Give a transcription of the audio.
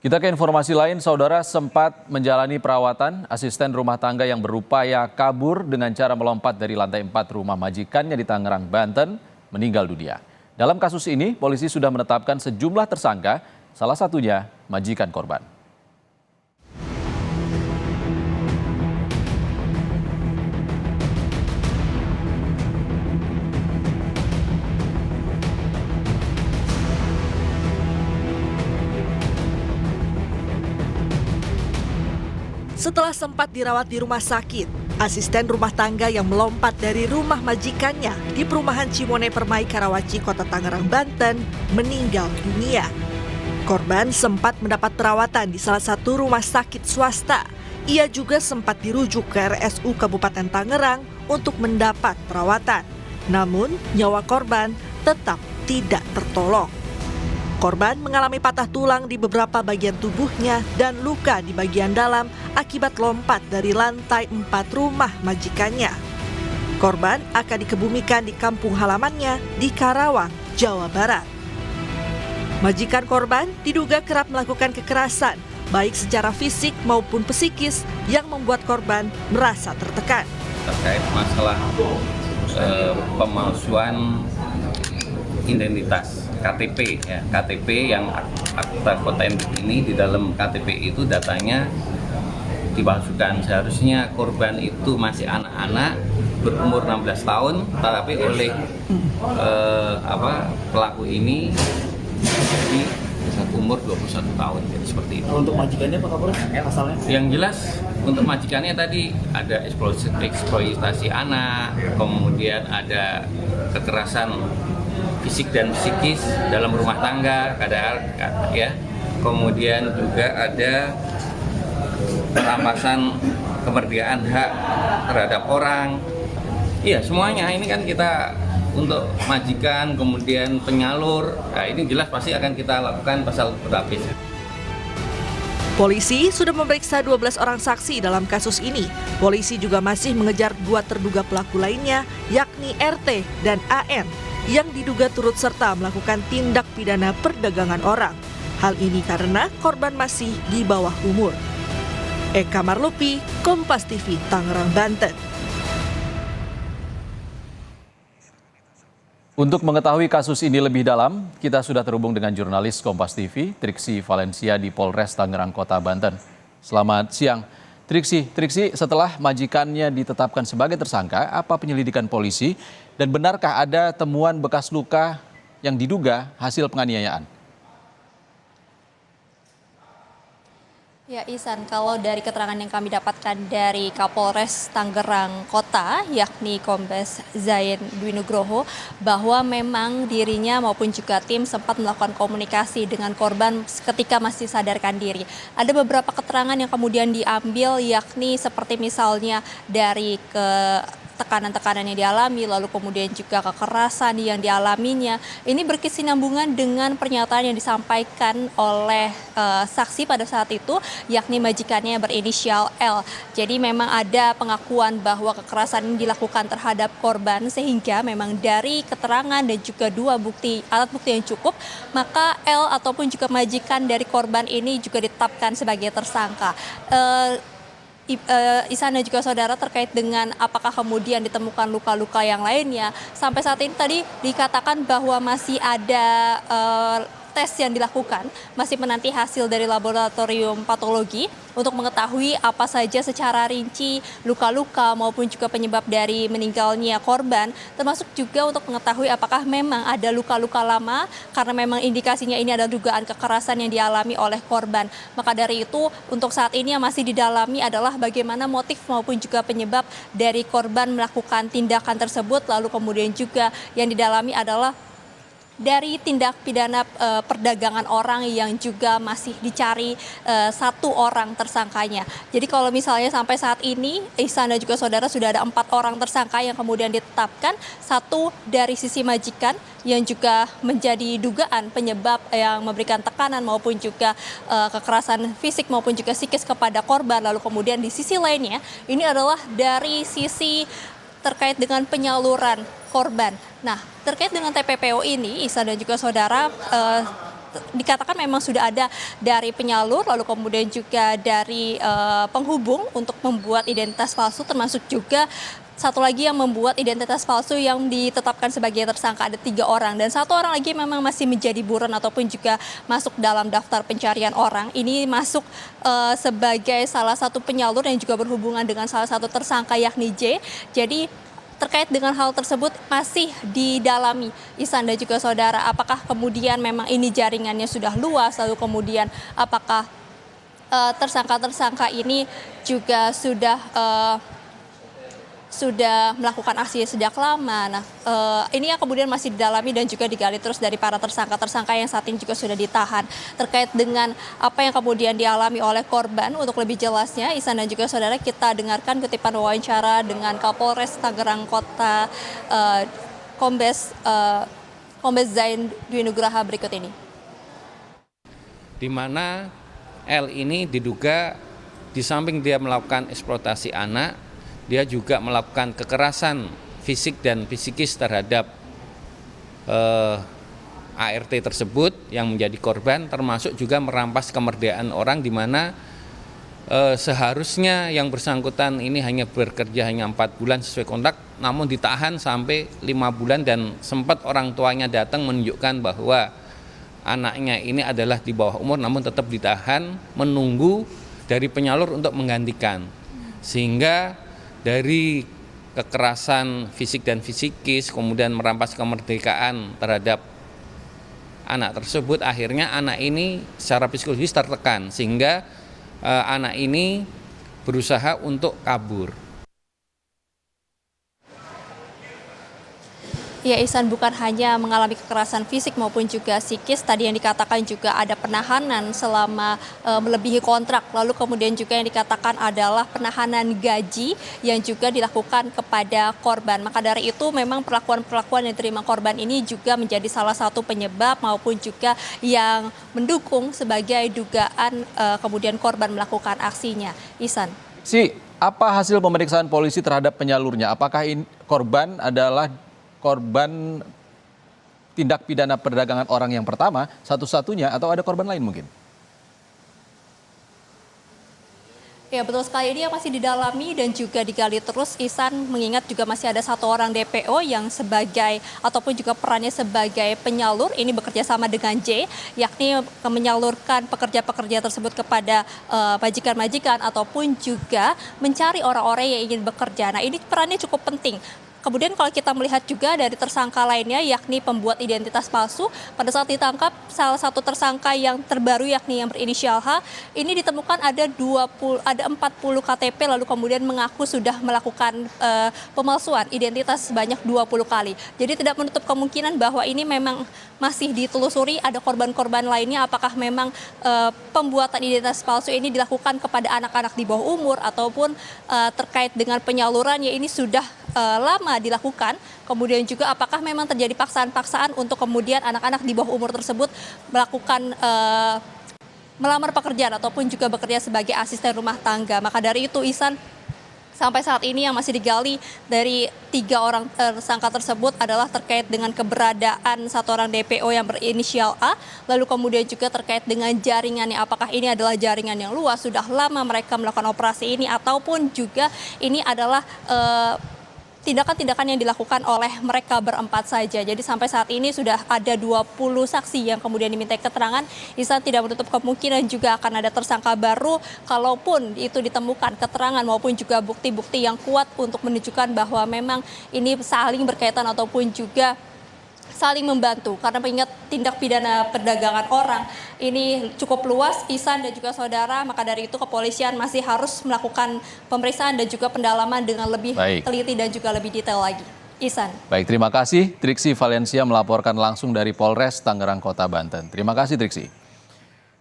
Kita ke informasi lain, saudara sempat menjalani perawatan asisten rumah tangga yang berupaya kabur dengan cara melompat dari lantai 4 rumah majikannya di Tangerang, Banten, meninggal dunia. Dalam kasus ini, polisi sudah menetapkan sejumlah tersangka, salah satunya majikan korban. Setelah sempat dirawat di rumah sakit, asisten rumah tangga yang melompat dari rumah majikannya di perumahan Cimone Permai, Karawaci, Kota Tangerang, Banten, meninggal dunia. Korban sempat mendapat perawatan di salah satu rumah sakit swasta. Ia juga sempat dirujuk ke RSU Kabupaten Tangerang untuk mendapat perawatan. Namun, nyawa korban tetap tidak tertolong. Korban mengalami patah tulang di beberapa bagian tubuhnya dan luka di bagian dalam akibat lompat dari lantai 4 rumah majikannya. Korban akan dikebumikan di kampung halamannya di Karawang, Jawa Barat. Majikan korban diduga kerap melakukan kekerasan, baik secara fisik maupun psikis, yang membuat korban merasa tertekan. Terkait masalah pemalsuan identitas KTP, ya, KTP yang akta otentik ini, di dalam KTP itu datanya dipalsukan. Seharusnya korban itu masih anak-anak berumur 16 tahun, tetapi oleh pelaku ini jadi umur 21 tahun, jadi seperti itu. Untuk majikannya Pak Kapolres asalnya? Yang jelas untuk majikannya tadi ada eksploitasi anak, kemudian ada kekerasan fisik dan psikis dalam rumah tangga, ya. Kemudian juga ada perampasan kemerdekaan hak terhadap orang. Iya, semuanya ini kan kita untuk majikan, kemudian penyalur, nah ini jelas pasti akan kita lakukan pasal berlapis. Polisi sudah memeriksa 12 orang saksi dalam kasus ini. Polisi juga masih mengejar 2 terduga pelaku lainnya, yakni RT dan AN, yang diduga turut serta melakukan tindak pidana perdagangan orang. Hal ini karena korban masih di bawah umur. Eka Marlupi, Kompas TV, Tangerang, Banten. Untuk mengetahui kasus ini lebih dalam, kita sudah terhubung dengan jurnalis Kompas TV, Triksi Valencia di Polres Tangerang, Kota Banten. Selamat siang, Triksi. Triksi, setelah majikannya ditetapkan sebagai tersangka, apa penyelidikan polisi? Dan benarkah ada temuan bekas luka yang diduga hasil penganiayaan? Ya Ihsan, kalau dari keterangan yang kami dapatkan dari Kapolres Tangerang Kota, yakni Kombes Zain Dwi Nugroho, bahwa memang dirinya maupun juga tim sempat melakukan komunikasi dengan korban ketika masih sadarkan diri. Ada beberapa keterangan yang kemudian diambil, yakni seperti misalnya dari tekanan-tekanan yang dialami, lalu kemudian juga kekerasan yang dialaminya. Ini berkesinambungan dengan pernyataan yang disampaikan oleh saksi pada saat itu, yakni majikannya berinisial L. Jadi memang ada pengakuan bahwa kekerasan ini dilakukan terhadap korban, sehingga memang dari keterangan dan juga 2 alat bukti yang cukup, maka L ataupun juga majikan dari korban ini juga ditetapkan sebagai tersangka. Ihsan dan juga saudara, terkait dengan apakah kemudian ditemukan luka-luka yang lainnya, sampai saat ini tadi dikatakan bahwa masih ada tes yang dilakukan, masih menanti hasil dari laboratorium patologi untuk mengetahui apa saja secara rinci luka-luka maupun juga penyebab dari meninggalnya korban, termasuk juga untuk mengetahui apakah memang ada luka-luka lama, karena memang indikasinya ini adalah dugaan kekerasan yang dialami oleh korban. Maka dari itu, untuk saat ini yang masih didalami adalah bagaimana motif maupun juga penyebab dari korban melakukan tindakan tersebut, lalu kemudian juga yang didalami adalah dari tindak pidana perdagangan orang yang juga masih dicari 1 orang tersangkanya. Jadi kalau misalnya sampai saat ini, Ihsan dan juga saudara, sudah ada 4 orang tersangka yang kemudian ditetapkan, 1 dari sisi majikan yang juga menjadi dugaan penyebab yang memberikan tekanan maupun juga kekerasan fisik maupun juga psikis kepada korban. Lalu kemudian di sisi lainnya, ini adalah dari sisi terkait dengan penyaluran korban. Nah, terkait dengan TPPO ini, Ihsan dan juga saudara, dikatakan memang sudah ada dari penyalur, lalu kemudian juga dari penghubung untuk membuat identitas palsu, termasuk juga satu lagi yang membuat identitas palsu yang ditetapkan sebagai tersangka, ada 3 orang. Dan 1 orang lagi memang masih menjadi buron ataupun juga masuk dalam daftar pencarian orang. Ini masuk sebagai salah satu penyalur yang juga berhubungan dengan salah satu tersangka yakni J. Jadi terkait dengan hal tersebut masih didalami Ihsan dan juga saudara. Apakah kemudian memang ini jaringannya sudah luas, lalu kemudian apakah tersangka-tersangka ini juga sudah melakukan aksi sejak lama. Nah, ini yang kemudian masih didalami dan juga digali terus dari para tersangka-tersangka yang saat ini juga sudah ditahan. Terkait dengan apa yang kemudian dialami oleh korban, untuk lebih jelasnya, Ihsan dan juga saudara, kita dengarkan kutipan wawancara dengan Kapolres Tangerang Kota, Kombes Zain Dwi Nugraha berikut ini. Di mana L ini diduga di samping dia melakukan eksploitasi anak, dia juga melakukan kekerasan fisik dan psikis terhadap ART tersebut yang menjadi korban, termasuk juga merampas kemerdekaan orang, di mana seharusnya yang bersangkutan ini hanya bekerja hanya 4 bulan sesuai kontrak, namun ditahan sampai 5 bulan dan sempat orang tuanya datang menunjukkan bahwa anaknya ini adalah di bawah umur, namun tetap ditahan menunggu dari penyalur untuk menggantikan. Sehingga dari kekerasan fisik dan psikis, kemudian merampas kemerdekaan terhadap anak tersebut, akhirnya anak ini secara psikologis tertekan, sehingga anak ini berusaha untuk kabur. Ya, Ihsan, bukan hanya mengalami kekerasan fisik maupun juga psikis, tadi yang dikatakan juga ada penahanan selama melebihi kontrak, lalu kemudian juga yang dikatakan adalah penahanan gaji yang juga dilakukan kepada korban. Maka dari itu memang perlakuan-perlakuan yang diterima korban ini juga menjadi salah satu penyebab maupun juga yang mendukung sebagai dugaan kemudian korban melakukan aksinya. Ihsan. Apa hasil pemeriksaan polisi terhadap penyalurnya? Apakah korban adalah korban tindak pidana perdagangan orang yang pertama, satu-satunya, atau ada korban lain mungkin? Ya, betul sekali, ini yang masih didalami dan juga digali terus, Ihsan, mengingat juga masih ada 1 orang DPO yang sebagai ataupun juga perannya sebagai penyalur, ini bekerja sama dengan J, yakni menyalurkan pekerja-pekerja tersebut kepada majikan-majikan ataupun juga mencari orang-orang yang ingin bekerja. Nah, ini perannya cukup penting. Kemudian kalau kita melihat juga dari tersangka lainnya, yakni pembuat identitas palsu, pada saat ditangkap salah satu tersangka yang terbaru yakni yang berinisial H, ini ditemukan ada 40 KTP, lalu kemudian mengaku sudah melakukan pemalsuan identitas sebanyak 20 kali. Jadi tidak menutup kemungkinan bahwa ini memang masih ditelusuri, ada korban-korban lainnya, apakah memang pembuatan identitas palsu ini dilakukan kepada anak-anak di bawah umur ataupun terkait dengan penyalurannya ini sudah lama dilakukan, kemudian juga apakah memang terjadi paksaan-paksaan untuk kemudian anak-anak di bawah umur tersebut melakukan melamar pekerjaan ataupun juga bekerja sebagai asisten rumah tangga. Maka dari itu, Ihsan, sampai saat ini yang masih digali dari 3 orang tersangka tersebut adalah terkait dengan keberadaan 1 orang DPO yang berinisial A, lalu kemudian juga terkait dengan jaringannya, apakah ini adalah jaringan yang luas, sudah lama mereka melakukan operasi ini, ataupun juga ini adalah tindakan-tindakan yang dilakukan oleh mereka berempat saja. Jadi sampai saat ini sudah ada 20 saksi yang kemudian diminta keterangan. Ihsan tidak menutup kemungkinan juga akan ada tersangka baru kalaupun itu ditemukan keterangan maupun juga bukti-bukti yang kuat untuk menunjukkan bahwa memang ini saling berkaitan ataupun juga saling membantu, karena mengingat tindak pidana perdagangan orang ini cukup luas, Ihsan dan juga saudara, maka dari itu kepolisian masih harus melakukan pemeriksaan dan juga pendalaman dengan lebih teliti dan juga lebih detail lagi. Ihsan. Baik, terima kasih Triksi Valencia melaporkan langsung dari Polres Tangerang Kota Banten. Terima kasih Triksi.